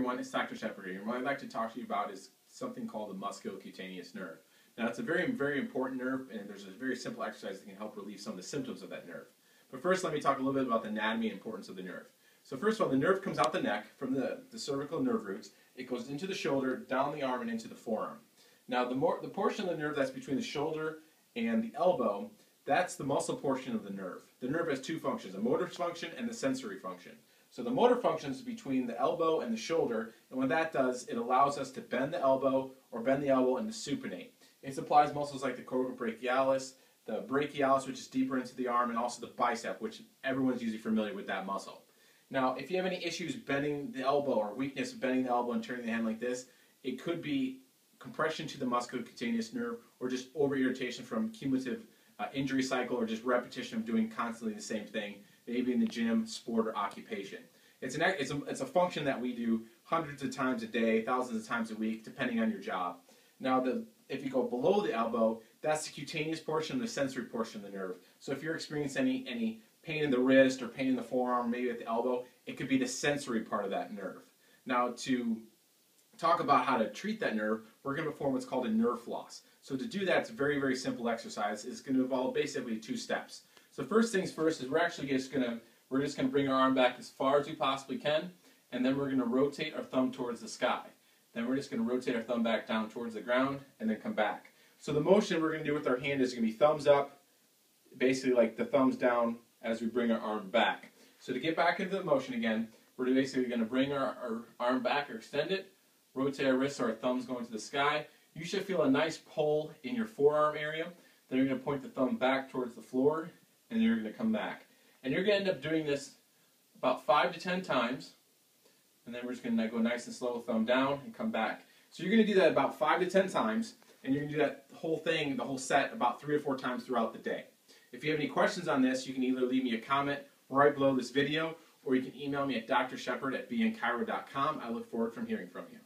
everyone, it's Dr. Shepard here. What I'd like to talk to you about is something called the musculocutaneous nerve. Now, it's a very, very important nerve, and there's a very simple exercise that can help relieve some of the symptoms of that nerve. But first, let me talk a little bit about the anatomy and importance of the nerve. So first of all, the nerve comes out the neck from the cervical nerve roots. It goes into the shoulder, down the arm, and into the forearm. Now, the portion of the nerve that's between the shoulder and the elbow, that's the muscle portion of the nerve. The nerve has two functions, a motor function and the sensory function. So the motor function is between the elbow and the shoulder, and what that does, it allows us to bend the elbow or bend the elbow and to supinate. It supplies muscles like the coracobrachialis, the brachialis, which is deeper into the arm, and also the bicep, which everyone's usually familiar with that muscle. Now, if you have any issues bending the elbow or weakness of bending the elbow and turning the hand like this, it could be compression to the musculocutaneous nerve or just over-irritation from cumulative injury cycle or just repetition of doing constantly the same thing, maybe in the gym, sport, or occupation. It's a function that we do hundreds of times a day, thousands of times a week, depending on your job. Now, if you go below the elbow, that's the cutaneous portion, the sensory portion of the nerve. So if you're experiencing any pain in the wrist or pain in the forearm, maybe at the elbow, it could be the sensory part of that nerve. Now, to talk about how to treat that nerve, we're going to perform what's called a nerve floss. So to do that, it's a very, very simple exercise. It's going to involve basically 2 steps. So first things first is we're just going to bring our arm back as far as we possibly can, and then we're going to rotate our thumb towards the sky. Then we're just going to rotate our thumb back down towards the ground, and then come back. So the motion we're going to do with our hand is going to be thumbs up, basically like the thumbs down as we bring our arm back. So to get back into the motion again, we're basically going to bring our arm back or extend it, rotate our wrists so our thumb's going to the sky. You should feel a nice pull in your forearm area. Then you're going to point the thumb back towards the floor, and you're going to come back. And you're going to end up doing this about 5 to 10 times, and then we're just going to go nice and slow, thumb down, and come back. So you're going to do that about 5 to 10 times, and you're going to do that whole thing, the whole set, about 3 or 4 times throughout the day. If you have any questions on this, you can either leave me a comment right below this video, or you can email me at drshepard@bnchiro.com. I look forward from hearing from you.